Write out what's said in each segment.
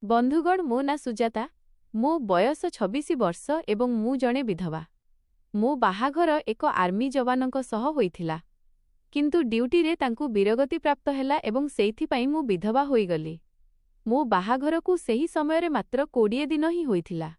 बंधुगण मो ना सुजाता मो बयस 26 वर्ष एवं मु जणे विधवा। मो बाहाघर एक आर्मी जवानक सह होइथिला किंतु ड्यूटी रे तांकु वीरगति प्राप्त हैला एवं सेइथिपाई मु विधवा होइगली। मो बाहाघर को सेही समय रे मात्र 20 दिन ही होइथिला।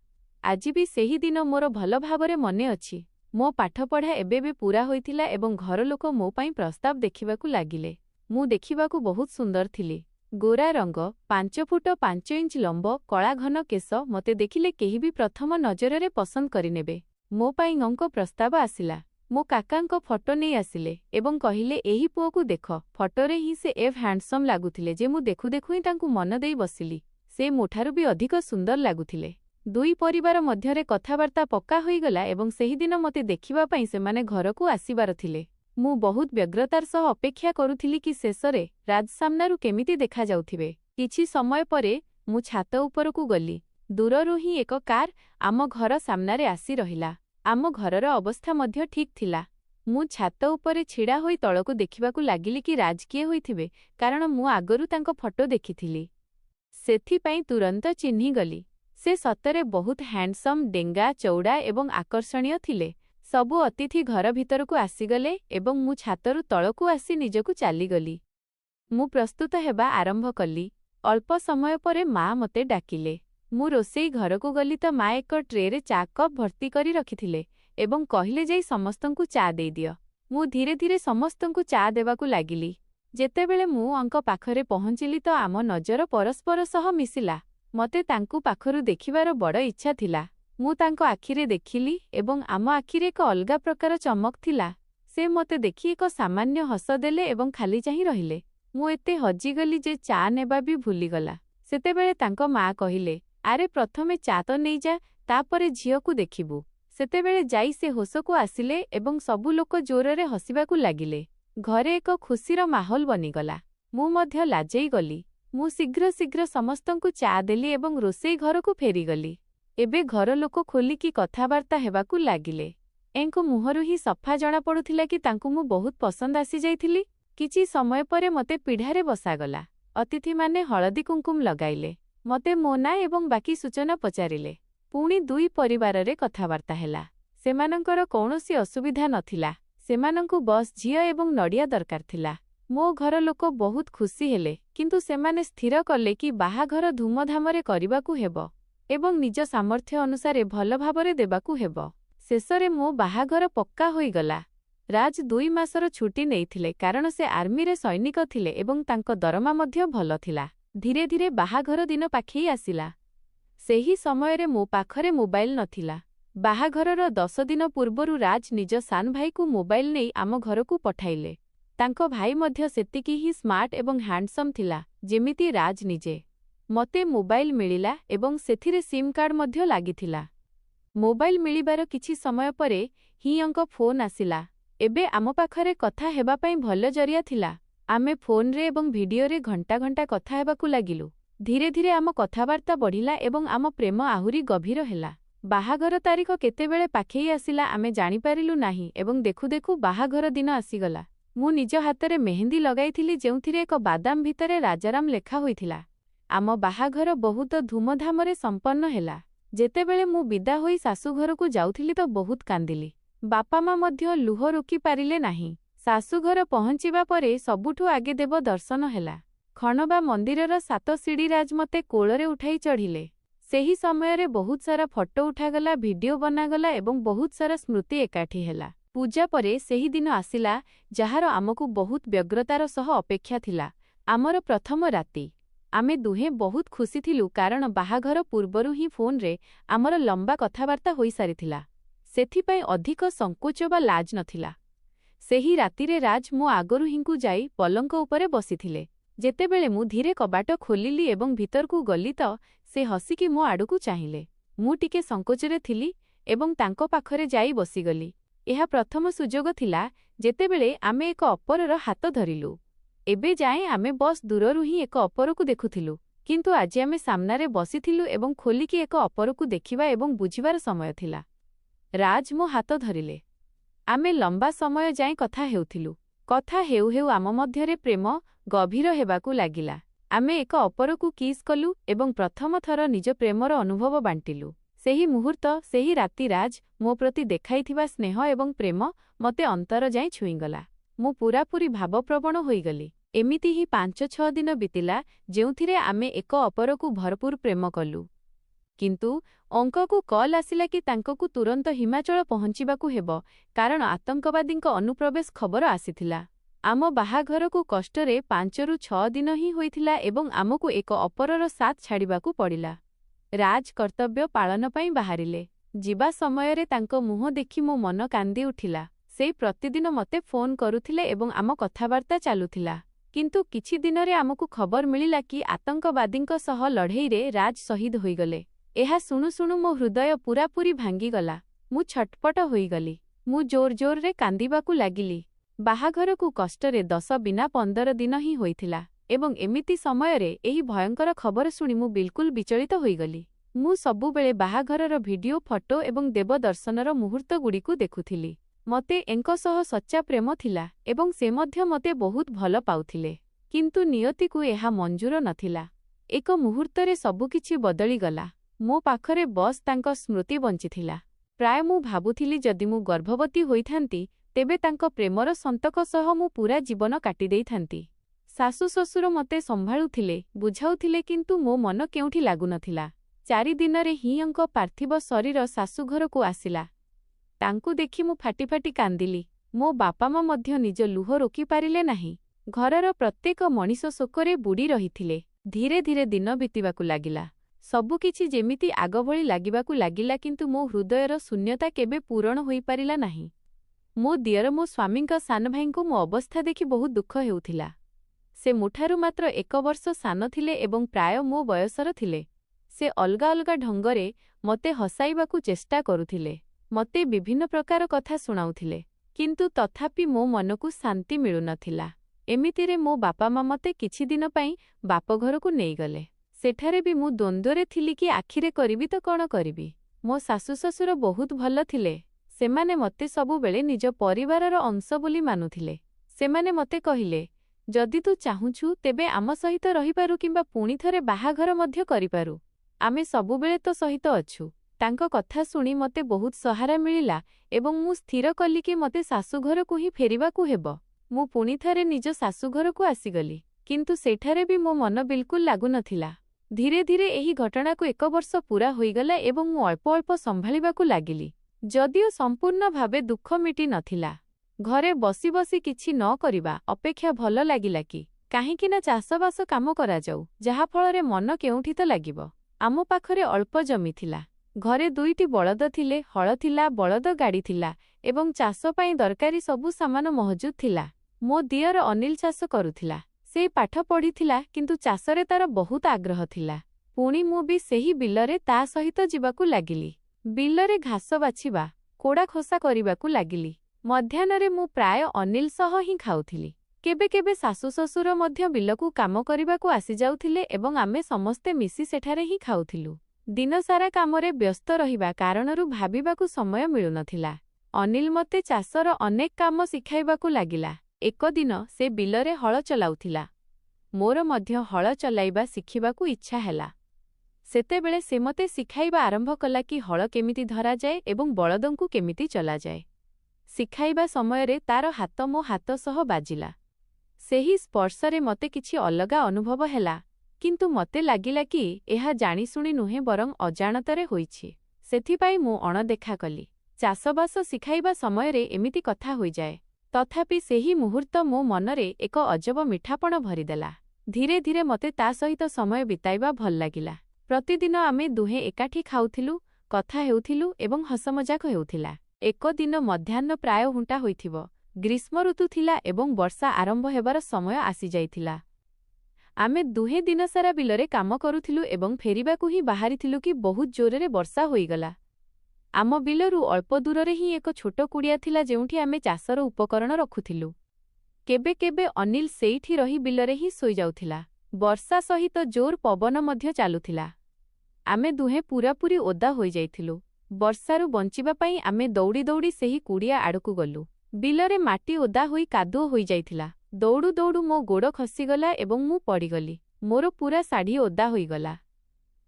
आज भी सेही दिन मोर भल भावरे मने अछि। मो पाठपढ़ा एबे पूरा होइथिला एवं घर लोक मो पाई प्रस्ताव देखिबाकू लागिले। मु देखिबाकू बहुत सुंदर थिली। गोरा रंग 5 फुट 5 इंच लंब कला घन केश मते देखिले केही भी प्रथम नजर रे पसंद करिनेबे। मो पाई अंक प्रस्ताव आसिला। मो काकांको फोटो नहीं आसिले एवं कहिले एही पुओ को देख फोटो रे ही से एव हैंडसम लागुथिले जे मु देखु देखु ही तांकु मन देई बसिली। से मोठारु भी अधिक सुंदर लागुथिले। दुई परिवार मध्यरे कथावार्ता पक्का होईगला एवं सेही दिन मते देखिबा पाई से माने घर को आसीबार थिले। मु बहुत व्यग्रतार सह अपेक्षा करुथिली कि शेषरे राज सामनारु केमिति देखा जाउथिबे। किछि समय परे मु छात उपरकू गली। दूररु ही एक कार आम घर सामनारे आसी रहिला। आम घरर अवस्था मध्य ठीक थिला। मु छात उपरे छिड़ा होई तळकू देखिबाकू लागिली कि राज किए होइथिबे कारण मु आगरु तांको फोटो देखिथिली। सेथिपाई तुरंत चिन्ही गली। से सतरे बहुत हैंडसम डेंगा चौड़ा एवं आकर्षणीय थिले। सबु अतिथि घर भितरकू आसीगले एवं मु छातरु तळकू आसी निजकू चालीगली। मु प्रस्तुत हेबा आरंभ कली। अल्प समय परे मा मते डाकिले। मु रोसेई घरकू गली तो मा एक ट्रे चा कप भर्ती करी रखिथिले एवं कहिले जाई समस्तंकू चा देई दियो। मु धीरे धीरे समस्तंकू चा देवाकू लागिली। जेतेबेले मु अंक पाखरे पहुंचिली तो आम नजर परस्पर सह मिसिला। मते तांकू पाखरु देखिबार बड़ इच्छा थिला। मु तांको आखिरे देखिली एवं आम आखिरे एक अलगा प्रकार चमक थिला। से मते देखि एक सामान्य हस देले एवं खाली चाहि रहिले। मु एते हजिगली जे चा नेबा भी भूलीगला। सेतेबेले तांको मा कहिले, आरे प्रथमे चा तो नहीं जा तापरे झियो को देखिबू। सेतेबेले जाई से होसको आसिले एवं सबु लोक जोररे हसिबाकू लागिले। घरे एक खुशीर माहौल बनिगला। मु मध्य लाजेई गली। मु शीघ्र शीघ्र समस्तंकू चा देली एवं रोसेई घरकू फेरीगली। एबे घर लोक खोलिकी कथावार्ता हेबाकू लागिले। एंको मुहरु ही सफा जणा पडुथिला कि तांकू मु बहुत पसंद आसी जाइथिली। किछि समय परे मते पिढारे बसागला। अतिथि माने हळदी कुंकुम लगाइले। मते मोना एवं बाकी सूचना पचारिले। पुणी दुई परिवार रे कथावार्ता हेला। सेमानंकर कौनसी असुविधा नथिला। सेमानंकू बस झियो एवं नडिया दरकार थिला। मो घर लोक बहुत खुशी हेले किंतु सेमाने स्थिर कले कि बाहाघर धूमधामरे करिबाकू हेबो एवं निज सामर्थ्य अनुसारे भल भावरे देबाकू हेबो। शेषरे मो बाहाघर पक्का होईगला। राज 2 मासर छुट्टी नेइथिले कारण से आर्मी रे सैनिक थिले एवं तांको दरमा मध्य भल थिला। धीरे धीरे बाहाघर दिन पाखेई आसिला। सेही समय रे मो पाखरे मोबाइल नथिला। बाहाघरर 10 दिन पूर्वरु राज निज सान भाई को मोबाइल नेई आम घरकू पठाइले। तांको भाई मध्य सेतिकी ही स्मार्ट एवं हैंडसम थिला जेमिति राज निजे। मते मोबाइल मिलिला एवं सेथिरे सिम कार्ड मध्य लागिथिला। मोबाइल मिलिबार किछि समय परे ही अंक फोन आसिला। एबे आम पाखरे कथा हेबा पई भल जरिया थिला। आमे फोन रे एवं वीडियो रे घंटा घंटा कथा हेबाकू लागिलु। धीरे धीरे आम कथावार्ता बढ़िला एवं आम प्रेम आहुरी गभीर हेला। बाहाघर तारीख केतेबेले पाखेई आसिला आमे जानि पारिलु नाही एवं देखु देखु बाहाघर दिन आसीगला। मु निज हातरे मेहंदी लगाइथिली जेउथिरे एक बादाम भितरे राजाराम लेखा होइथिला। आम बाहाघर बहुत धूमधामरे संपन्न हेला। जेतेबेले मु विदा होई सासु घरकू जाउथिली तो बहुत कांदिली। बापा मा मध्य लुह रोकी पारिले नाही। सासु घर पहुंचिबा परे सबुठु आगे देव दर्शन हेला। खणबा मंदिरर 7 सीढ़ी राज मते कोଳରେ उठाई चढ़िले। सेही समय रे बहुत सारा फोटो उठागला वीडियो बनागला एवं बहुत सारा स्मृति एकाठी हेला। पूजा परे सेही दिन आसिला जहार आमकू बहुत व्यग्रतार सह अपेक्षा थिला। आमर प्रथम राति। आमे दुहे बहुत खुशी थिलु कारण बाहाघर पूर्वरु ही फोन रे आमर लंबा कथावार्ता होई सारिथिला। सेथिपाई अधिक संकोच बा लाज नथिला। सेही रातिरे राज मो आगरु हिंकू जाई पलंक उपरे बसिथिले। जेतेबेले मु धीरे कबाट खोलिली एवं भितरकू गली तो से हसिकी मो आडकू चाहिले। मु टिके संकोचरे थिली एवं तांको पाखरे जाई बसिगली। एहा प्रथम सुजोग थिला जेतेबेले आमे एक अपरर हाथ धरिलु। एबे जाए आमे बस दूररु ही एक अपरकू देखुथिलु किंतु आज आमे सामनारे बसिथिलु एवं खोलिकी एक अपरकू देखिबा एवं बुझिबार समय थिला। राज मो हाथ धरिले। आमे लंबा समय जाए कथा हेउथिलु। कथा हेउ हेउ आम मध्यरे प्रेम गभीर हेबाकू लागिला। ଆମେ ଏକ ଅପରକୁ କିସ୍ କଲୁ ଏବଂ ପ୍ରଥମ ଥର ନିଜ ପ୍ରେମର ଅନୁଭବ ବାଣ୍ଟିଲୁ। ସେହି ମୁହୂର୍ତ୍ତ, ସେହି ରାତି ରାଜ ମୋ ପ୍ରତି ଦେଖାଇଥିବା ସ୍ନେହ ଏବଂ ପ୍ରେମ ମୋତେ ଅନ୍ତର ଯାଏଁ ଛୁଇଁଗଲା। ମୁଁ ପୂରାପୂରି ଭାବପ୍ରବଣ ହୋଇଗଲି। ଏମିତି ହିଁ 5-6 ଦିନ ବିତିଲା, ଯେଉଁଥିରେ ଆମେ ଏକ ଅପରକୁ ଭରପୁର ପ୍ରେମ କଲୁ। କିନ୍ତୁ ଅଙ୍କକୁ କଲ୍ ଆସିଲା କି ତାଙ୍କକୁ ତୁରନ୍ତ ହିମାଚଳ ପହଞ୍ଚିବାକୁ ହେବ, କାରଣ ଆତଙ୍କବାଦୀଙ୍କ ଅନୁପ୍ରବେଶ ଖବର ଆସିଥିଲା। ଆମ ବାହାଘରକୁ କଷ୍ଟରେ 5-6 ଦିନ ହିଁ ହୋଇଥିଲା ଏବଂ ଆମକୁ ଏକ ଅପରର ସାଥ ଛାଡ଼ିବାକୁ ପଡ଼ିଲା। ରାଜ କର୍ତ୍ତବ୍ୟ ପାଳନ ପାଇଁ ବାହାରିଲେ। ଯିବା ସମୟରେ ତାଙ୍କ ମୁହଁ ଦେଖି ମୋ ମନ କାନ୍ଦି ଉଠିଲା। ସେ ପ୍ରତିଦିନ ମୋତେ ଫୋନ୍ କରୁଥିଲେ ଏବଂ ଆମ କଥାବାର୍ତ୍ତା ଚାଲୁଥିଲା। କିନ୍ତୁ କିଛି ଦିନରେ ଆମକୁ ଖବର ମିଳିଲା କି ଆତଙ୍କବାଦୀଙ୍କ ସହ ଲଢ଼େଇରେ ରାଜ ଶହୀଦ ହୋଇଗଲେ। ଏହା ଶୁଣୁ ଶୁଣୁ ମୋ ହୃଦୟ ପୂରାପୂରି ଭାଙ୍ଗିଗଲା। ମୁଁ ଛଟପଟ ହୋଇଗଲି। ମୁଁ ଜୋରରେ କାନ୍ଦିବାକୁ ଲାଗିଲି। ବାହାଘରକୁ କଷ୍ଟରେ 10-15 ଦିନ ହିଁ ହୋଇଥିଲା ଏବଂ ଏମିତି ସମୟରେ ଏହି ଭୟଙ୍କର ଖବର ଶୁଣି ମୁଁ ବିଲକୁଲ ବିଚଳିତ ହୋଇଗଲି। ମୁଁ ସବୁବେଳେ ବାହାଘରର ଭିଡିଓ, ଫଟୋ ଏବଂ ଦେବଦର୍ଶନର ମୁହୂର୍ତ୍ତଗୁଡ଼ିକୁ ଦେଖୁଥିଲି। ମୋତେ ଏଙ୍କ ସହ ସଚ୍ଚା ପ୍ରେମ ଥିଲା ଏବଂ ସେ ମଧ୍ୟ ମୋତେ ବହୁତ ଭଲ ପାଉଥିଲେ। କିନ୍ତୁ ନିୟତିକୁ ଏହା ମଞ୍ଜୁର ନଥିଲା। ଏକ ମୁହୂର୍ତ୍ତରେ ସବୁକିଛି ବଦଳିଗଲା। ମୋ ପାଖରେ ବସ୍ ତାଙ୍କ ସ୍ମୃତି ବଞ୍ଚିଥିଲା। ପ୍ରାୟ ମୁଁ ଭାବୁଥିଲି ଯଦି ମୁଁ ଗର୍ଭବତୀ ହୋଇଥାନ୍ତି, ତେବେ ତାଙ୍କ ପ୍ରେମର ସନ୍ତକ ସହ ମୁଁ ପୂରା ଜୀବନ କାଟିଦେଇଥାନ୍ତି। ଶାଶୁ ଶ୍ୱଶୁର ମୋତେ ସମ୍ଭାଳୁଥିଲେ, ବୁଝାଉଥିଲେ, କିନ୍ତୁ ମୋ ମନ କେଉଁଠି ଲାଗୁନଥିଲା। 4 ଦିନରେ ହିଁ ଅଙ୍କ ପାର୍ଥିବ ଶରୀର ଶାଶୁଘରକୁ ଆସିଲା। ତାଙ୍କୁ ଦେଖି ମୁଁ ଫାଟି ଫାଟି କାନ୍ଦିଲି। ମୋ ବାପାମା ମଧ୍ୟ ନିଜ ଲୁହ ରୋକିପାରିଲେ ନାହିଁ। ଘରର ପ୍ରତ୍ୟେକ ମଣିଷ ଶୋକରେ ବୁଡ଼ି ରହିଥିଲେ। ଧୀରେ ଧୀରେ ଦିନ ବିତିବାକୁ ଲାଗିଲା। ସବୁକିଛି ଯେମିତି ଆଗଭଳି ଲାଗିବାକୁ ଲାଗିଲା, କିନ୍ତୁ ମୋ ହୃଦୟର ଶୂନ୍ୟତା କେବେ ପୂରଣ ହୋଇପାରିଲା ନାହିଁ। ମୋ ଦିଅର, ମୋ ସ୍ୱାମୀଙ୍କ ସାନ ଭାଇଙ୍କୁ ମୋ ଅବସ୍ଥା ଦେଖି ବହୁତ ଦୁଃଖ ହେଉଥିଲା। ସେ ମୋଠାରୁ ମାତ୍ର 1 ବର୍ଷ ସାନ ଥିଲେ ଏବଂ ପ୍ରାୟ ମୋ ବୟସର ଥିଲେ। ସେ ଅଲଗା ଅଲଗା ଢଙ୍ଗରେ ମୋତେ ହସାଇବାକୁ ଚେଷ୍ଟା କରୁଥିଲେ। ମୋତେ ବିଭିନ୍ନ ପ୍ରକାର କଥା ଶୁଣାଉଥିଲେ, କିନ୍ତୁ ତଥାପି ମୋ ମନକୁ ଶାନ୍ତି ମିଳୁନଥିଲା। ଏମିତିରେ ମୋ ବାପାମା ମୋତେ କିଛି ଦିନ ପାଇଁ ବାପଘରକୁ ନେଇଗଲେ। ସେଠାରେ ବି ମୁଁ ଦ୍ୱନ୍ଦ୍ୱରେ ଥିଲି କି ଆଖିରେ କରିବି ତ କ'ଣ କରିବି। ମୋ ଶାଶୁ ଶ୍ୱଶୁର ବହୁତ ଭଲ ଥିଲେ। ସେମାନେ ମୋତେ ସବୁବେଳେ ନିଜ ପରିବାରର ଅଂଶ ବୋଲି ମାନୁଥିଲେ। ସେମାନେ ମୋତେ କହିଲେ, ଯଦି ତୁ ଚାହୁଁଛୁ ତେବେ ଆମ ସହିତ ରହିପାରୁ କିମ୍ବା ପୁଣି ଥରେ ବାହାଘର ମଧ୍ୟ କରିପାରୁ। ଆମେ ସବୁବେଳେ ତୋ ସହିତ ଅଛୁ। ତାଙ୍କ କଥା ଶୁଣି ମୋତେ ବହୁତ ସହାରା ମିଳିଲା ଏବଂ ମୁଁ ସ୍ଥିର କଲି କି ମୋତେ ଶାଶୁଘରକୁ ହିଁ ଫେରିବାକୁ ହେବ। ମୁଁ ପୁଣି ଥରେ ନିଜ ଶାଶୁଘରକୁ ଆସିଗଲି, କିନ୍ତୁ ସେଠାରେ ବି ମୋ ମନ ବିଲକୁଲ ଲାଗୁନଥିଲା। ଧୀରେ ଧୀରେ ଏହି ଘଟଣାକୁ 1 ବର୍ଷ ପୂରା ହୋଇଗଲା ଏବଂ ମୁଁ ଅଳ୍ପ ଅଳ୍ପ ସମ୍ଭାଳିବାକୁ ଲାଗିଲି। ଯଦିଓ ସମ୍ପୂର୍ଣ୍ଣ ଭାବେ ଦୁଃଖ ମିଟି ନଥିଲା। ଘରେ ବସି ବସି କିଛି ନ କରିବା ଅପେକ୍ଷା ଭଲ ଲାଗିଲା କି? କାହିଁକିନା ଚାଷବାସ କାମ କରାଯାଉ, ଯାହାଫଳରେ ମନ କେଉଁଠି ତ ଲାଗିବ। ଆମ ପାଖରେ ଅଳ୍ପ ଜମି ଥିଲା। ଘରେ 2ଟି ବଳଦ ଥିଲେ, ହଳ ଥିଲା, ବଳଦ ଗାଡ଼ି ଥିଲା ଏବଂ ଚାଷ ପାଇଁ ଦରକାରୀ ସବୁ ସାମାନ ମହଜୁଦ ଥିଲା। ମୋ ଦିଅର ଅନିଲ ଚାଷ କରୁଥିଲା। ସେ ପାଠ ପଢ଼ିଥିଲା, କିନ୍ତୁ ଚାଷରେ ତାର ବହୁତ ଆଗ୍ରହ ଥିଲା। ପୁଣି ମୁଁ ବି ସେହି ବିଲରେ ତା ସହିତ ଯିବାକୁ ଲାଗିଲି। ବିଲରେ ଘାସ ବାଛିବା, କୋଡ଼ା ଖୋସା କରିବାକୁ ଲାଗିଲି। ମଧ୍ୟାହ୍ନରେ ମୁଁ ପ୍ରାୟ ଅନିଲ ସହ ହିଁ ଖାଉଥିଲି। କେବେ କେବେ ଶାଶୁ ଶ୍ୱଶୁର ମଧ୍ୟ ବିଲକୁ କାମ କରିବାକୁ ଆସିଯାଉଥିଲେ ଏବଂ ଆମେ ସମସ୍ତେ ମିଶି ସେଠାରେ ହିଁ ଖାଉଥିଲୁ। ଦିନସାରା କାମରେ ବ୍ୟସ୍ତ ରହିବା କାରଣରୁ ଭାବିବାକୁ ସମୟ ମିଳୁନଥିଲା। ଅନିଲ ମୋତେ ଚାଷର ଅନେକ କାମ ଶିଖାଇବାକୁ ଲାଗିଲା। ଏକ ଦିନ ସେ ବିଲରେ ହଳ ଚଲାଉଥିଲା। ମୋର ମଧ୍ୟ ହଳ ଚଲାଇବା ଶିଖିବାକୁ ଇଚ୍ଛା ହେଲା। ସେତେବେଳେ ସେ ମୋତେ ଶିଖାଇବା ଆରମ୍ଭ କଲା କି ହଳ କେମିତି ଧରାଯାଏ ଏବଂ ବଳଦଙ୍କୁ କେମିତି ଚଲାଯାଏ। ଶିଖାଇବା ସମୟରେ ତାର ହାତ ମୋ ହାତ ସହ ବାଜିଲା। ସେହି ସ୍ପର୍ଶରେ ମୋତେ କିଛି ଅଲଗା ଅନୁଭବ ହେଲା, କିନ୍ତୁ ମୋତେ ଲାଗିଲା କି ଏହା ଜାଣିଶୁଣି ନୁହେଁ ବରଂ ଅଜାଣତରେ ହୋଇଛି। ସେଥିପାଇଁ ମୁଁ ଅଣଦେଖା କଲି। ଚାଷବାସ ଶିଖାଇବା ସମୟରେ ଏମିତି କଥା ହୋଇଯାଏ। ତଥାପି ସେହି ମୁହୂର୍ତ୍ତ ମୋ ମନରେ ଏକ ଅଜବ ମିଠାପଣ ଭରିଦେଲା। ଧୀରେ ଧୀରେ ମୋତେ ତା ସହିତ ସମୟ ବିତାଇବା ଭଲ ଲାଗିଲା। ପ୍ରତିଦିନ ଆମେ ଦୁହେଁ ଏକାଠି ଖାଉଥିଲୁ, କଥା ହେଉଥିଲୁ ଏବଂ ହସମଜାକ ହେଉଥିଲା। ଏକ ଦିନ ମଧ୍ୟାହ୍ନ ପ୍ରାୟ 1ଟା ହୋଇଥିବ। ଗ୍ରୀଷ୍ମ ଋତୁ ଥିଲା ଏବଂ ବର୍ଷା ଆରମ୍ଭ ହେବାର ସମୟ ଆସିଯାଇଥିଲା। ଆମେ ଦୁହେଁ ଦିନସାରା ବିଲରେ କାମ କରୁଥିଲୁ ଏବଂ ଫେରିବାକୁ ହିଁ ବାହାରିଥିଲୁ କି ବହୁତ ଜୋରରେ ବର୍ଷା ହୋଇଗଲା। ଆମ ବିଲରୁ ଅଳ୍ପ ଦୂରରେ ହିଁ ଏକ ଛୋଟ କୁଡ଼ିଆ ଥିଲା ଯେଉଁଠି ଆମେ ଚାଷର ଉପକରଣ ରଖୁଥିଲୁ। କେବେ କେବେ ଅନିଲ ସେଇଠି ରହି ବିଲରେ ହିଁ ଶୋଇଯାଉଥିଲା। ବର୍ଷା ସହିତ ଜୋର ପବନ ମଧ୍ୟ ଚାଲୁଥିଲା। ଆମେ ଦୁହେଁ ପୂରାପୂରି ଓଦା ହୋଇଯାଇଥିଲୁ। ବର୍ଷାରୁ ବଞ୍ଚିବା ପାଇଁ ଆମେ ଦୌଡ଼ି ଦୌଡ଼ି ସେହି କୁଡ଼ିଆ ଆଡ଼କୁ ଗଲୁ। ବିଲରେ ମାଟି ଓଦା ହୋଇ କାଦୁଅ ହୋଇଯାଇଥିଲା। ଦୌଡ଼ୁ ଦୌଡ଼ୁ ମୋ ଗୋଡ଼ ଖସିଗଲା ଏବଂ ମୁଁ ପଡ଼ିଗଲି। ମୋର ପୂରା ଶାଢ଼ୀ ଓଦା ହୋଇଗଲା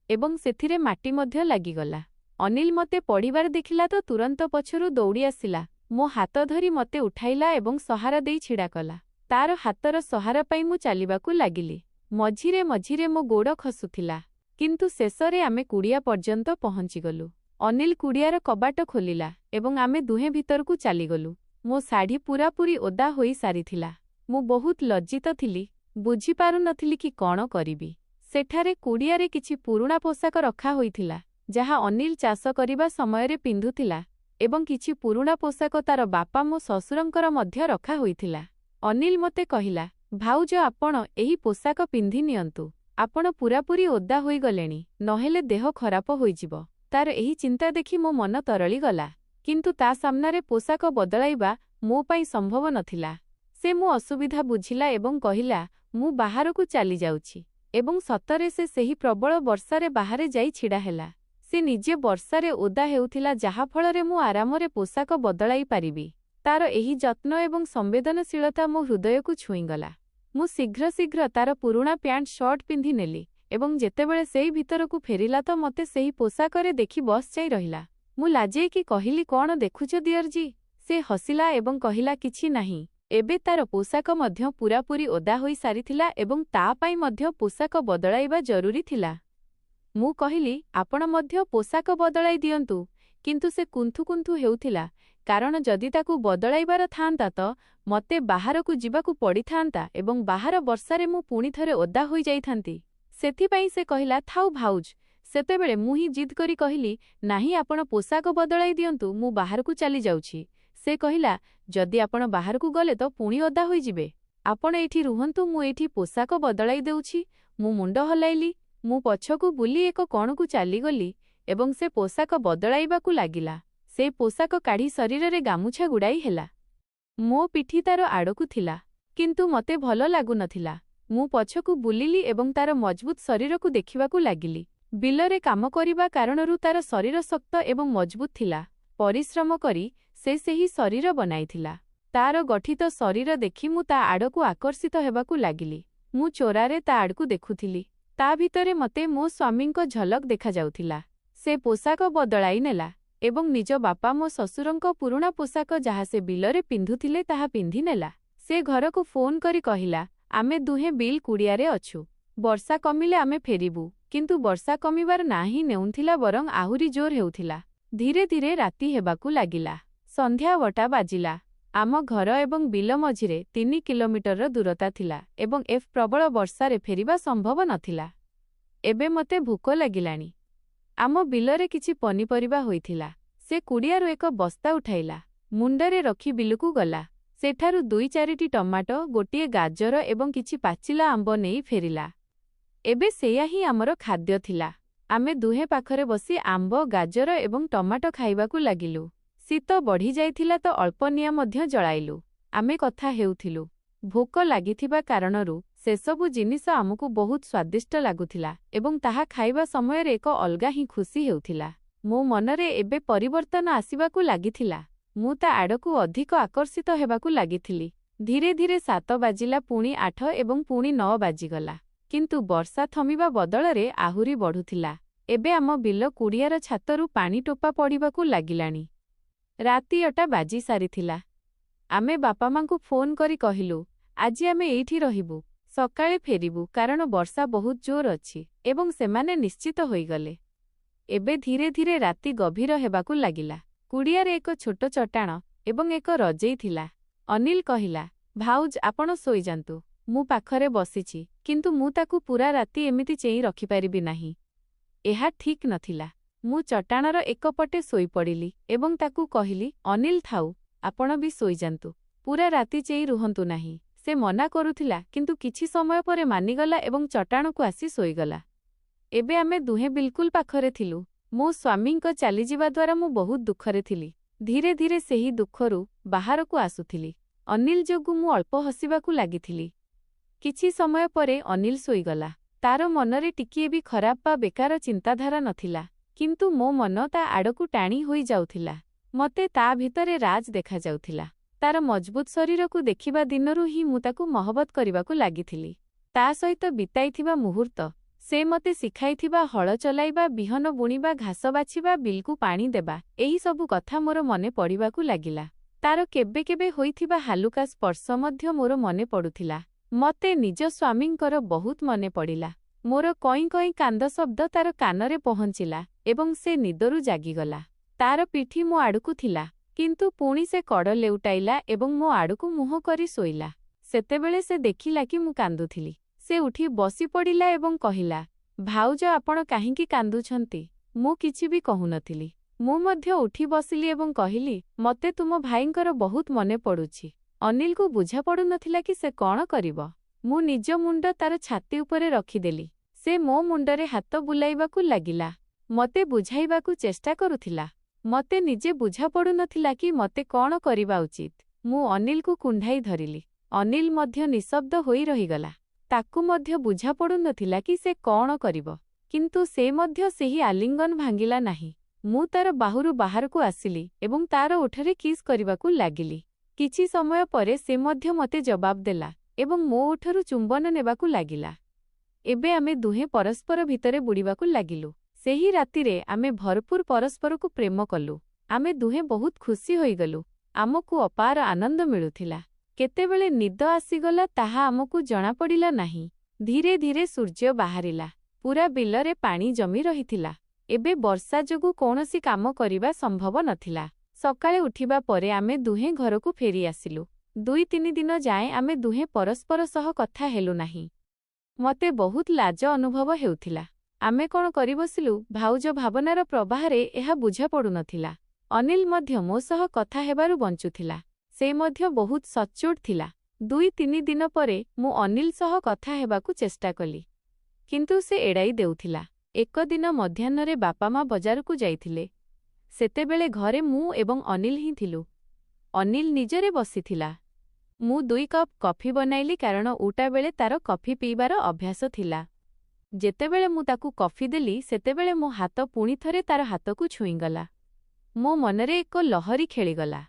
ଏବଂ ସେଥିରେ ମାଟି ମଧ୍ୟ ଲାଗିଗଲା। ଅନିଲ ମତେ ପଡ଼ିବାର ଦେଖିଲା ତ ତୁରନ୍ତ ପଛରୁ ଦୌଡ଼ି ଆସିଲା। ମୋ ହାତ ଧରି ମତେ ଉଠାଇଲା ଏବଂ ସହାରା ଦେଇ ଛିଡ଼ା କଲା। ତାର ହାତର ସହାରା ପାଇଁ ମୁଁ ଚାଲିବାକୁ ଲାଗିଲି। ମଝିରେ ମଝିରେ ମୋ ଗୋଡ଼ ଖସୁଥିଲା, କିନ୍ତୁ ଶେଷରେ ଆମେ କୁଡ଼ିଆ ପର୍ଯ୍ୟନ୍ତ ପହଞ୍ଚିଗଲୁ। ଅନିଲ କୁଡ଼ିଆର କବାଟ ଖୋଲିଲା ଏବଂ ଆମେ ଦୁହେଁ ଭିତରକୁ ଚାଲିଗଲୁ। ମୋ ଶାଢ଼ୀ ପୂରାପୂରି ଓଦା ହୋଇ ସାରିଥିଲା। ମୁଁ ବହୁତ ଲଜ୍ଜିତ ଥିଲି, ବୁଝିପାରୁନଥିଲି କି କ'ଣ କରିବି। ସେଠାରେ କୁଡ଼ିଆରେ କିଛି ପୁରୁଣା ପୋଷାକ ରଖା ହୋଇଥିଲା, ଯାହା ଅନିଲ ଚାଷ କରିବା ସମୟରେ ପିନ୍ଧୁଥିଲା, ଏବଂ କିଛି ପୁରୁଣା ପୋଷାକ ତାର ବାପା ମୋ ଶ୍ୱଶୁରଙ୍କର ମଧ୍ୟ ରଖା ହୋଇଥିଲା। ଅନିଲ ମୋତେ କହିଲା, ଭାଉଜ ଆପଣ ଏହି ପୋଷାକ ପିନ୍ଧି ନିଅନ୍ତୁ। ଆପଣ ପୂରାପୂରି ଓଦା ହୋଇଗଲେଣି, ନହେଲେ ଦେହ ଖରାପ ହୋଇଯିବ। ତାର ଏହି ଚିନ୍ତା ଦେଖି ମୋ ମନ ତରଳିଗଲା, କିନ୍ତୁ ତା ସାମ୍ନାରେ ପୋଷାକ ବଦଳାଇବା ମୋ ପାଇଁ ସମ୍ଭବ ନଥିଲା। ସେ ମୋ ଅସୁବିଧା ବୁଝିଲା ଏବଂ କହିଲା, ମୁଁ ବାହାରକୁ ଚାଲିଯାଉଛି। ଏବଂ ସତରେ ସେ ସେହି ପ୍ରବଳ ବର୍ଷାରେ ବାହାରେ ଯାଇ ଛିଡ଼ା ହେଲା। ସେ ନିଜେ ବର୍ଷାରେ ଓଦା ହେଉଥିଲା, ଯାହାଫଳରେ ମୁଁ ଆରାମରେ ପୋଷାକ ବଦଳାଇ ପାରିବି। ତାର ଏହି ଯତ୍ନ ଏବଂ ସମ୍ବେଦନଶୀଳତା ମୋ ହୃଦୟକୁ ଛୁଇଁଗଲା। ମୁଁ ଶୀଘ୍ର ଶୀଘ୍ର ତାର ପୁରୁଣା ପ୍ୟାଣ୍ଟ ସର୍ଟ ପିନ୍ଧି ନେଲି ଏବଂ ଯେତେବେଳେ ସେଇ ଭିତରକୁ ଫେରିଲା ତ ମୋତେ ସେହି ପୋଷାକରେ ଦେଖି ବସ୍ ଯାଇ ରହିଲା। ମୁଁ ଲାଜେଇକି କହିଲି, କ'ଣ ଦେଖୁଛ ଦିଅରଜୀ? ସେ ହସିଲା ଏବଂ କହିଲା, କିଛି ନାହିଁ। ଏବେ ତାର ପୋଷାକ ମଧ୍ୟ ପୂରାପୂରି ଓଦା ହୋଇ ସାରିଥିଲା ଏବଂ ତା ପାଇଁ ମଧ୍ୟ ପୋଷାକ ବଦଳାଇବା ଜରୁରୀ ଥିଲା। ମୁଁ କହିଲି, ଆପଣ ମଧ୍ୟ ପୋଷାକ ବଦଳାଇ ଦିଅନ୍ତୁ। କିନ୍ତୁ ସେ କୁନ୍ଥୁ କୁନ୍ଥୁ ହେଉଥିଲା, କାରଣ ଯଦି ତାକୁ ବଦଳାଇବାର ଥାଆନ୍ତା ତ ମୋତେ ବାହାରକୁ ଯିବାକୁ ପଡ଼ିଥାନ୍ତା ଏବଂ ବାହାର ବର୍ଷାରେ ମୁଁ ପୁଣି ଥରେ ଓଦା ହୋଇଯାଇଥାନ୍ତି। ସେଥିପାଇଁ ସେ କହିଲା, ଥାଉ ଭାଉଜ। ସେତେବେଳେ ମୁଁ ହିଁ ଜିଦ୍ କରି କହିଲି, ନାହିଁ ଆପଣ ପୋଷାକ ବଦଳାଇ ଦିଅନ୍ତୁ, ମୁଁ ବାହାରକୁ ଚାଲିଯାଉଛି। ସେ କହିଲା, ଯଦି ଆପଣ ବାହାରକୁ ଗଲେ ତ ପୁଣି ଓଦା ହୋଇଯିବେ। ଆପଣ ଏଇଠି ରୁହନ୍ତୁ, ମୁଁ ଏଇଠି ପୋଷାକ ବଦଳାଇ ଦେଉଛି। ମୁଁ ମୁଣ୍ଡ ହଲାଇଲି। ମୁଁ ପଛକୁ ବୁଲି ଏକ କୋଣକୁ ଚାଲିଗଲି ଏବଂ ସେ ପୋଷାକ ବଦଳାଇବାକୁ ଲାଗିଲା। ସେ ପୋଷାକ କାଢ଼ି ଶରୀରରେ ଗାମୁଛା ଗୁଡ଼ାଇ ହେଲା। ମୋ ପିଠି ତାର ଆଡ଼କୁ ଥିଲା, କିନ୍ତୁ ମୋତେ ଭଲ ଲାଗୁନଥିଲା। ମୁଁ ପଛକୁ ବୁଲିଲି ଏବଂ ତାର ମଜବୁତ ଶରୀରକୁ ଦେଖିବାକୁ ଲାଗିଲି। ବିଲରେ କାମ କରିବା କାରଣରୁ ତାର ଶରୀର ଶକ୍ତ ଏବଂ ମଜବୁତ ଥିଲା। ପରିଶ୍ରମ କରି ସେ ସେହି ଶରୀର ବନାଇଥିଲା। ତାର ଗଠିତ ଶରୀର ଦେଖି ମୁଁ ତା ଆଡ଼କୁ ଆକର୍ଷିତ ହେବାକୁ ଲାଗିଲି। ମୁଁ ଚୋରାରେ ତା ଆଡ଼କୁ ଦେଖୁଥିଲି। ତା ଭିତରେ ମୋତେ ମୋ ସ୍ୱାମୀଙ୍କ ଝଲକ ଦେଖାଯାଉଥିଲା। ସେ ପୋଷାକ ବଦଳାଇ ନେଲା ଏବଂ ନିଜ ବାପା ମୋ ଶ୍ୱଶୁରଙ୍କ ପୁରୁଣା ପୋଷାକ ଯାହା ସେ ବିଲରେ ପିନ୍ଧୁଥିଲେ ତାହା ପିନ୍ଧି ନେଲା। ସେ ଘରକୁ ଫୋନ୍ କରି କହିଲା, ଆମେ ଦୁହେଁ ବିଲ୍ କୁଡ଼ିଆରେ ଅଛୁ। ବର୍ଷା କମିଲେ ଆମେ ଫେରିବୁ। କିନ୍ତୁ ବର୍ଷା କମିବାର ନାଁ ହିଁ ନେଉଥିଲା, ବରଂ ଆହୁରି ଜୋର ହେଉଥିଲା। ଧୀରେ ଧୀରେ ରାତି ହେବାକୁ ଲାଗିଲା। ସନ୍ଧ୍ୟା 8ଟା ବାଜିଲା। ଆମ ଘର ଏବଂ ବିଲ ମଝିରେ 3 କିଲୋମିଟରର ଦୂରତା ଥିଲା ଏବଂ ପ୍ରବଳ ବର୍ଷାରେ ଫେରିବା ସମ୍ଭବ ନଥିଲା। ଏବେ ମୋତେ ଭୋକ ଲାଗିଲାଣି। ଆମ ବିଲରେ କିଛି ପନିପରିବା ହୋଇଥିଲା। ସେ କୁଡ଼ିଆରୁ ଏକ ବସ୍ତା ଉଠାଇଲା। ମୁଣ୍ଡରେ ରଖି ବିଲକୁ ଗଲା। ସେଠାରୁ 2-4ଟି ଟମାଟୋ, ଗୋଟିଏ ଗାଜର ଏବଂ କିଛି ପାଚିଲା ଆମ୍ବ ନେଇ ଫେରିଲା। ଏବେ ସେଇଆ ହିଁ ଆମର ଖାଦ୍ୟ ଥିଲା। ଆମେ ଦୁହେଁ ପାଖରେ ବସି ଆମ୍ବ, ଗାଜର ଏବଂ ଟମାଟୋ ଖାଇବାକୁ ଲାଗିଲୁ। ଶୀତ ବଢ଼ିଯାଇଥିଲା ତ ଅଳ୍ପ ନିଆଁ ମଧ୍ୟ ଜଳାଇଲୁ। ଆମେ କଥା ହେଉଥିଲୁ। ଭୋକ ଲାଗିଥିବା କାରଣରୁ ସେସବୁ ଜିନିଷ ଆମକୁ ବହୁତ ସ୍ୱାଦିଷ୍ଟ ଲାଗୁଥିଲା ଏବଂ ତାହା ଖାଇବା ସମୟରେ ଏକ ଅଲଗା ହିଁ ଖୁସି ହେଉଥିଲା। ମୋ ମନରେ ଏବେ ପରିବର୍ତ୍ତନ ଆସିବାକୁ ଲାଗିଥିଲା। ମୁଁ ତା ଆଡ଼କୁ ଅଧିକ ଆକର୍ଷିତ ହେବାକୁ ଲାଗିଥିଲି। ଧୀରେ ଧୀରେ 7 ବାଜିଲା, ପୁଣି 8 ଏବଂ ପୁଣି 9 ବାଜିଗଲା। କିନ୍ତୁ ବର୍ଷା ଥମିବା ବଦଳରେ ଆହୁରି ବଢ଼ୁଥିଲା। ଏବେ ଆମ ବିଲ କୁଡ଼ିଆର ଛାତରୁ ପାଣି ଟୋପା ପଡ଼ିବାକୁ ଲାଗିଲାଣି। ରାତି 8ଟା ବାଜି ସାରିଥିଲା। ଆମେ ବାପାମାଙ୍କୁ ଫୋନ୍ କରି କହିଲୁ, ଆଜି ଆମେ ଏଇଠି ରହିବୁ। ସକାଳେ ଫେରିବୁ କାରଣ ବର୍ଷା ବହୁତ ଜୋର ଅଛି ଏବଂ ସେମାନେ ନିଶ୍ଚିତ ହୋଇଗଲେ। ଏବେ ଧୀରେ ଧୀରେ ରାତି ଗଭୀର ହେବାକୁ ଲାଗିଲା। କୁଡ଼ିଆରେ ଏକ ଛୋଟ ଚଟାଣ ଏବଂ ଏକ ରଜେଇ ଥିଲା। ଅନିଲ କହିଲା, ଭାଉଜ ଆପଣ ଶୋଇଯାନ୍ତୁ। ମୁଁ ପାଖରେ ବସିଛି, କିନ୍ତୁ ମୁଁ ତାକୁ ପୂରା ରାତି ଏମିତି ଚେଇଁ ରଖିପାରିବି ନାହିଁ। ଏହା ଠିକ୍ ନଥିଲା। ମୁଁ ଚଟାଣର ଏକପଟେ ଶୋଇପଡ଼ିଲି ଏବଂ ତାକୁ କହିଲି, ଅନିଲ ଥାଉ, ଆପଣ ବି ଶୋଇଯାନ୍ତୁ। ପୂରା ରାତି ଚେଇଁ ରୁହନ୍ତୁ ନାହିଁ। ସେ ମନା କରୁଥିଲା, କିନ୍ତୁ କିଛି ସମୟ ପରେ ମାନିଗଲା ଏବଂ ଚଟାଣକୁ ଆସି ଶୋଇଗଲା। ଏବେ ଆମେ ଦୁହେଁ ବିଲକୁଲ ପାଖରେ ଥିଲୁ। ମୋ ସ୍ୱାମୀଙ୍କ ଚାଲିଯିବା ଦ୍ୱାରା ମୁଁ ବହୁତ ଦୁଃଖରେ ଥିଲି। ଧୀରେ ଧୀରେ ସେହି ଦୁଃଖରୁ ବାହାରକୁ ଆସୁଥିଲି। ଅନିଲ ଯୋଗୁଁ ମୁଁ ଅଳ୍ପ ହସିବାକୁ ଲାଗିଥିଲି। କିଛି ସମୟ ପରେ ଅନିଲ ଶୋଇଗଲା। ତାର ମନରେ ଟିକିଏ ବି ଖରାପ ବା ବେକାର ଚିନ୍ତାଧାରା ନଥିଲା, କିନ୍ତୁ ମୋ ମନ ତା ଆଡ଼କୁ ଟାଣି ହୋଇଯାଉଥିଲା। ମୋତେ ତା ଭିତରେ ରାଜ ଦେଖାଯାଉଥିଲା। ତାର ମଜବୁତ ଶରୀରକୁ ଦେଖିବା ଦିନରୁ ହିଁ ମୁଁ ତାକୁ ମହବତ କରିବାକୁ ଲାଗିଥିଲି। ତା ସହିତ ବିତାଇଥିବା ମୁହୂର୍ତ୍ତ, ସେ ମତେ ଶିଖାଇଥିବା ହଳ ଚଲାଇବା, ବିହନ ବୁଣିବା, ଘାସ ବାଛିବା, ବିଲକୁ ପାଣି ଦେବା, ଏହି ସବୁ କଥା ମୋର ମନେ ପଡ଼ିବାକୁ ଲାଗିଲା। ତାର କେବେ କେବେ ହୋଇଥିବା ହାଲୁକା ସ୍ପର୍ଶ ମଧ୍ୟ ମୋର ମନେ ପଡ଼ୁଥିଲା। ମତେ ନିଜ ସ୍ୱାମୀଙ୍କର ବହୁତ ମନେ ପଡ଼ିଲା। ମୋର କଇଁ କଇଁ କାନ୍ଦ ଶବ୍ଦ ତାର କାନରେ ପହଞ୍ଚିଲା ଏବଂ ସେ ନିଦରୁ ଜାଗିଗଲା। ତାର ପିଠି ମୋ ଆଡ଼କୁ ଥିଲା, କିନ୍ତୁ ପୁଣି ସେ କଡ଼ ଲେଉଟାଇଲା ଏବଂ ମୋ ଆଡ଼କୁ ମୁହଁ କରି ଶୋଇଲା। ସେତେବେଳେ ସେ ଦେଖିଲା କି ମୁଁ କାନ୍ଦୁଥିଲି। ସେ ଉଠି ବସିପଡ଼ିଲା ଏବଂ କହିଲା, ଭାଉଜ ଆପଣ କାହିଁକି କାନ୍ଦୁଛନ୍ତି? ମୁଁ କିଛି ବି କହୁନଥିଲି। ମୁଁ ମଧ୍ୟ ଉଠି ବସିଲି ଏବଂ କହିଲି, ମତେ ତୁମ ଭାଇଙ୍କର ବହୁତ ମନେ ପଡ଼ୁଛି। ଅନିଲକୁ ବୁଝା ପଡ଼ୁନଥିଲା କି ସେ କ'ଣ କରିବ। ମୁଁ ନିଜ ମୁଣ୍ଡ ତାର ଛାତି ଉପରେ ରଖିଦେଲି। ସେ ମୋ ମୁଣ୍ଡରେ ହାତ ବୁଲାଇବାକୁ ଲାଗିଲା। ମତେ ବୁଝାଇବାକୁ ଚେଷ୍ଟା କରୁଥିଲା। ମତେ ନିଜେ ବୁଝା ପଡ଼ୁନଥିଲା କି ମତେ କ'ଣ କରିବା ଉଚିତ। ମୁଁ ଅନିଲକୁ କୁଣ୍ଢାଇ ଧରିଲି। ଅନିଲ ମଧ୍ୟ ନିଶବ୍ଦ ହୋଇ ରହିଗଲା। ତାକୁ ମଧ୍ୟ ବୁଝା ପଡ଼ୁନଥିଲା କି ସେ କ'ଣ କରିବ। କିନ୍ତୁ ସେ ମଧ୍ୟ ସେହି ଆଲିଙ୍ଗନ ଭାଙ୍ଗିଲା ନାହିଁ। ମୁଁ ତାର ବାହୁରୁ ବାହାରକୁ ଆସିଲି ଏବଂ ତାର ଓଠରେ କିସ୍ କରିବାକୁ ଲାଗିଲି। କିଛି ସମୟ ପରେ ସେ ମଧ୍ୟ ମତେ ଜବାବ ଦେଲା ଏବଂ ମୋ ଓଠରୁ ଚୁମ୍ବନ ନେବାକୁ ଲାଗିଲା। ଏବେ ଆମେ ଦୁହେଁ ପରସ୍ପର ଭିତରେ ବୁଡ଼ିବାକୁ ଲାଗିଲୁ। ସେହି ରାତିରେ ଆମେ ଭରପୁର ପରସ୍ପରକୁ ପ୍ରେମ କଲୁ। ଆମେ ଦୁହେଁ ବହୁତ ଖୁସି ହୋଇଗଲୁ। ଆମକୁ ଅପାର ଆନନ୍ଦ ମିଳୁଥିଲା। କେତେବେଳେ ନିଦ ଆସିଗଲା ତାହା ଆମକୁ ଜଣାପଡ଼ିଲା ନାହିଁ। ଧୀରେ ଧୀରେ ସୂର୍ଯ୍ୟ ବାହାରିଲା। ପୂରା ବିଲରେ ପାଣି ଜମି ରହିଥିଲା। ଏବେ ବର୍ଷା ଯୋଗୁଁ କୌଣସି କାମ କରିବା ସମ୍ଭବ ନଥିଲା। ସକାଳେ ଉଠିବା ପରେ ଆମେ ଦୁହେଁ ଘରକୁ ଫେରି ଆସିଲୁ। 2-3 ଦିନ ଯାଏଁ ଆମେ ଦୁହେଁ ପରସ୍ପର ସହ କଥା ହେଲୁ ନାହିଁ। ମତେ ବହୁତ ଲାଜ ଅନୁଭବ ହେଉଥିଲା। ଆମେ କ'ଣ କରି ବସିଲୁ, ଭାଉଜ ଭାବନାର ପ୍ରବାହରେ ଏହା ବୁଝା ପଡ଼ୁନଥିଲା। ଅନିଲ ମଧ୍ୟ ମୋ ସହ କଥା ହେବାରୁ ବଞ୍ଚୁଥିଲା। ସେ ମଧ୍ୟ ବହୁତ ସଚ୍ଚୋଟ ଥିଲା। 2-3 ଦିନ ପରେ ମୁଁ ଅନିଲ ସହ କଥା ହେବାକୁ ଚେଷ୍ଟା କଲି, କିନ୍ତୁ ସେ ଏଡ଼ାଇ ଦେଉଥିଲା। ଏକ ଦିନ ମଧ୍ୟାହ୍ନରେ ବାପା ମା ବଜାରକୁ ଯାଇଥିଲେ। ସେତେବେଳେ ଘରେ ମୁଁ ଏବଂ ଅନିଲ ହିଁ ଥିଲୁ। ଅନିଲ ନିଜରେ ବସିଥିଲା। ମୁଁ 2 କପ୍ କଫି ବନାଇଲି କାରଣ ଉଟା ବେଳେ ତାର କଫି ପିଇବାର ଅଭ୍ୟାସ ଥିଲା। ଯେତେବେଳେ ମୁଁ ତାକୁ କଫି ଦେଲି ସେତେବେଳେ ମୋ ହାତ ପୁଣି ଥରେ ତାର ହାତକୁ ଛୁଇଁଗଲା। ମୋ ମନରେ ଏକ ଲହରୀ ଖେଳିଗଲା।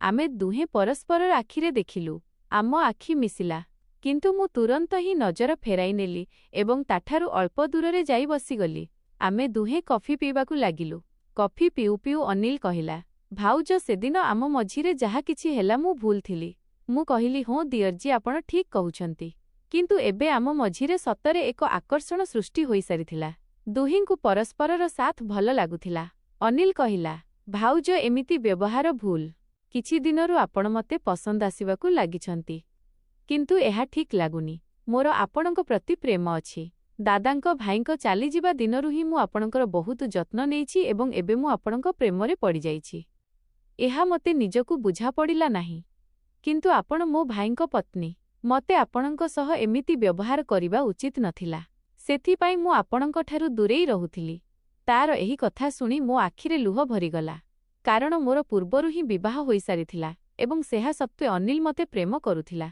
ଆମେ ଦୁହେଁ ପରସ୍ପରର ଆଖିରେ ଦେଖିଲୁ। ଆମ ଆଖି ମିଶିଲା। କିନ୍ତୁ ମୁଁ ତୁରନ୍ତ ହିଁ ନଜର ଫେରାଇ ନେଲି ଏବଂ ତାଠାରୁ ଅଳ୍ପ ଦୂରରେ ଯାଇ ବସିଗଲି। ଆମେ ଦୁହେଁ କଫି ପିଇବାକୁ ଲାଗିଲୁ। କଫି ପିଉ ପିଉ ଅନିଲ କହିଲା, ଭାଉଜ ସେଦିନ ଆମ ମଝିରେ ଯାହା କିଛି ହେଲା ମୁଁ ଭୁଲ ଥିଲି। ମୁଁ କହିଲି, ହଁ ଦିଅରଜୀ ଆପଣ ଠିକ୍ କହୁଛନ୍ତି। କିନ୍ତୁ ଏବେ ଆମ ମଝିରେ ସତରେ ଏକ ଆକର୍ଷଣ ସୃଷ୍ଟି ହୋଇସାରିଥିଲା। ଦୁହିଁଙ୍କୁ ପରସ୍ପରର ସାଥ ଭଲ ଲାଗୁଥିଲା। ଅନିଲ କହିଲା, ଭାଉଜ ଏମିତି ବ୍ୟବହାର ଭୁଲ। କିଛି ଦିନରୁ ଆପଣ ମତେ ପସନ୍ଦ ଆସିବାକୁ ଲାଗିଛନ୍ତି। କିନ୍ତୁ ଏହା ଠିକ୍ ଲାଗୁନି। ମୋର ଆପଣଙ୍କ ପ୍ରତି ପ୍ରେମ ଅଛି। ଦାଦାଙ୍କ ଭାଇଙ୍କ ଚାଲିଯିବା ଦିନରୁ ହିଁ ମୁଁ ଆପଣଙ୍କର ବହୁତ ଯତ୍ନ ନେଇଛି ଏବଂ ଏବେ ମୁଁ ଆପଣଙ୍କ ପ୍ରେମରେ ପଡ଼ିଯାଇଛି। ଏହା ମତେ ନିଜକୁ ବୁଝା ପଡ଼ିଲା ନାହିଁ। କିନ୍ତୁ ଆପଣ ମୋ ଭାଇଙ୍କ ପତ୍ନୀ। ମତେ ଆପଣଙ୍କ ସହ ଏମିତି ବ୍ୟବହାର କରିବା ଉଚିତ ନଥିଲା। ସେଥିପାଇଁ ମୁଁ ଆପଣଙ୍କଠାରୁ ଦୂରେଇ ରହୁଥିଲି। ତାର ଏହି କଥା ଶୁଣି ମୋ ଆଖିରେ ଲୁହ ଭରିଗଲା। କାରଣ ମୋର ପୂର୍ବରୁ ହିଁ ବିବାହ ହୋଇସାରିଥିଲା ଏବଂ ସେହା ସତ୍ତ୍ୱେ ଅନିଲ ମତେ ପ୍ରେମ କରୁଥିଲା।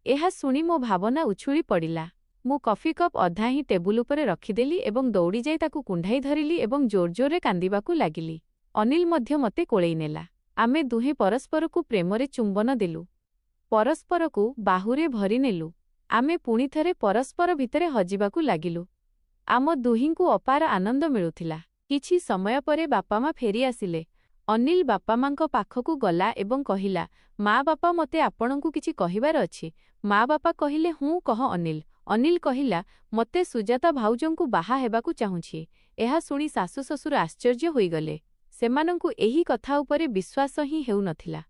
ଏହା ଶୁଣି ମୋ ଭାବନା ଉଛୁଳି ପଡ଼ିଲା। ମୁଁ କଫି କପ୍ ଅଧା ହିଁ ଟେବୁଲ ଉପରେ ରଖିଦେଲି ଏବଂ ଦୌଡ଼ିଯାଇ ତାକୁ କୁଣ୍ଢାଇ ଧରିଲି ଏବଂ ଜୋର ଜୋରରେ କାନ୍ଦିବାକୁ ଲାଗିଲି। ଅନିଲ ମଧ୍ୟ ମତେ କୋଳେଇ ନେଲା। ଆମେ ଦୁହେଁ ପରସ୍ପରକୁ ପ୍ରେମରେ ଚୁମ୍ବନ ଦେଲୁ। ପରସ୍ପରକୁ ବାହୁରେ ଭରିନେଲୁ। ଆମେ ପୁଣି ଥରେ ପରସ୍ପର ଭିତରେ ହଜିବାକୁ ଲାଗିଲୁ। ଆମ ଦୁହିଁଙ୍କୁ ଅପାର ଆନନ୍ଦ ମିଳୁଥିଲା। କିଛି ସମୟ ପରେ ବାପା ମା ଫେରି ଆସିଲେ। ଅନିଲ ବାପା ମାଙ୍କ ପାଖକୁ ଗଲା ଏବଂ କହିଲା, ମା ବାପା ମତେ ଆପଣଙ୍କୁ କିଛି କହିବାର ଅଛି। ମା ବାପା କହିଲେ, ହୁଁ କହ ଅନିଲ। ଅନିଲ କହିଲା, ମତେ ସୁଜାତା ଭାଉଜଙ୍କୁ ବାହା ହେବାକୁ ଚାହୁଁଛି। ଏହା ଶୁଣି ଶାଶୁ ଶ୍ୱଶୁର ଆଶ୍ଚର୍ଯ୍ୟ ହୋଇଗଲେ। ସେମାନଙ୍କୁ ଏହି କଥା ଉପରେ ବିଶ୍ୱାସ ହିଁ ହେଉନଥିଲା।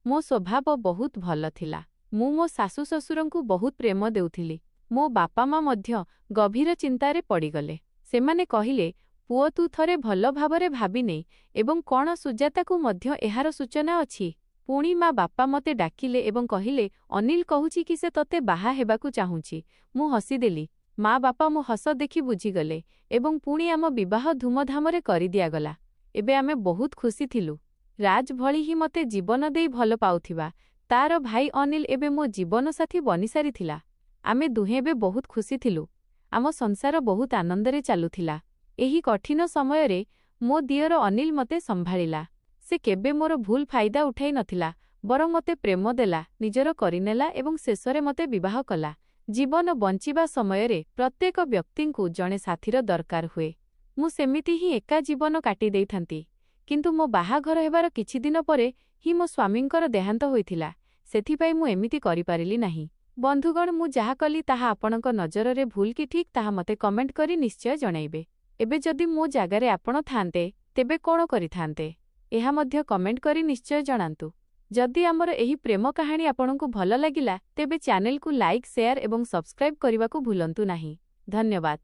ମୋ ସ୍ୱଭାବ ବହୁତ ଭଲ ଥିଲା। ମୁଁ ମୋ ଶାଶୁ ଶ୍ୱଶୁରଙ୍କୁ ବହୁତ ପ୍ରେମ ଦେଉଥିଲି। ମୋ ବାପା ମା ମଧ୍ୟ ଗଭୀର ଚିନ୍ତାରେ ପଡ଼ିଗଲେ। ସେମାନେ କହିଲେ, ପୁଅ ତୁ ଥରେ ଭଲ ଭାବରେ ଭାବିନେ ଏବଂ କ'ଣ ସୁଜାତାକୁ ମଧ୍ୟ ଏହାର ସୂଚନା ଅଛି? ପୁଣି ମା ବାପା ମତେ ଡାକିଲେ ଏବଂ କହିଲେ, ଅନିଲ କହୁଛି କି ସେ ତତେ ବାହା ହେବାକୁ ଚାହୁଁଛି। ମୁଁ ହସିଦେଲି। ମା ବାପା ମୋ ହସ ଦେଖି ବୁଝିଗଲେ ଏବଂ ପୁଣି ଆମ ବିବାହ ଧୁମଧାମରେ କରିଦିଆଗଲା। ଏବେ ଆମେ ବହୁତ ଖୁସି ଥିଲୁ। ରାଜ ଭଳି ହିଁ ମତେ ଜୀବନ ଦେଇ ଭଲ ପାଉଥିବା ତାର ଭାଇ ଅନିଲ ଏବେ ମୋ ଜୀବନସାଥୀ ବନିସାରିଥିଲା। ଆମେ ଦୁହେଁ ଏବେ ବହୁତ ଖୁସି ଥିଲୁ। ଆମ ସଂସାର ବହୁତ ଆନନ୍ଦରେ ଚାଲୁଥିଲା। ଏହି କଠିନ ସମୟରେ ମୋ ଦିଅର ଅନିଲ ମତେ ସମ୍ଭାଳିଲା। ସେ କେବେ ମୋର ଭୁଲ ଫାଇଦା ଉଠାଇ ନଥିଲା, ବରଂ ମତେ ପ୍ରେମ ଦେଲା, ନିଜର କରିନେଲା ଏବଂ ଶେଷରେ ମତେ ବିବାହ କଲା। ଜୀବନ ବଞ୍ଚିବା ସମୟରେ ପ୍ରତ୍ୟେକ ବ୍ୟକ୍ତିଙ୍କୁ ଜଣେ ସାଥୀର ଦରକାର ହୁଏ। ମୁଁ ସେମିତି ହିଁ ଏକା ଜୀବନ କାଟି ଦେଇଥାନ୍ତି, କିନ୍ତୁ ମୋ ବାହାଘର ହେବାର କିଛି ଦିନ ପରେ ହିଁ ମୋ ସ୍ୱାମୀଙ୍କର ଦେହାନ୍ତ ହୋଇଥିଲା। ସେଥିପାଇଁ ମୁଁ ଏମିତି କରିପାରିଲି ନାହିଁ। ବନ୍ଧୁଗଣ, ମୁଁ ଯାହା କଲି ତାହା ଆପଣଙ୍କ ନଜରରେ ଭୁଲ କି ଠିକ୍ ତାହା ମୋତେ କମେଣ୍ଟ କରି ନିଶ୍ଚୟ ଜଣାଇବେ। ଏବେ ଯଦି ମୋ ଜାଗାରେ ଆପଣ ଥାନ୍ତେ, ତେବେ କ'ଣ କରିଥାନ୍ତେ? ଏହା ମଧ୍ୟ କମେଣ୍ଟ କରି ନିଶ୍ଚୟ ଜଣାନ୍ତୁ। ଯଦି ଆମର ଏହି ପ୍ରେମ କାହାଣୀ ଆପଣଙ୍କୁ ଭଲ ଲାଗିଲା, ତେବେ ଚ୍ୟାନେଲକୁ ଲାଇକ୍, ସେୟାର ଏବଂ ସବସ୍କ୍ରାଇବ୍ କରିବାକୁ ଭୁଲନ୍ତୁ ନାହିଁ। ଧନ୍ୟବାଦ।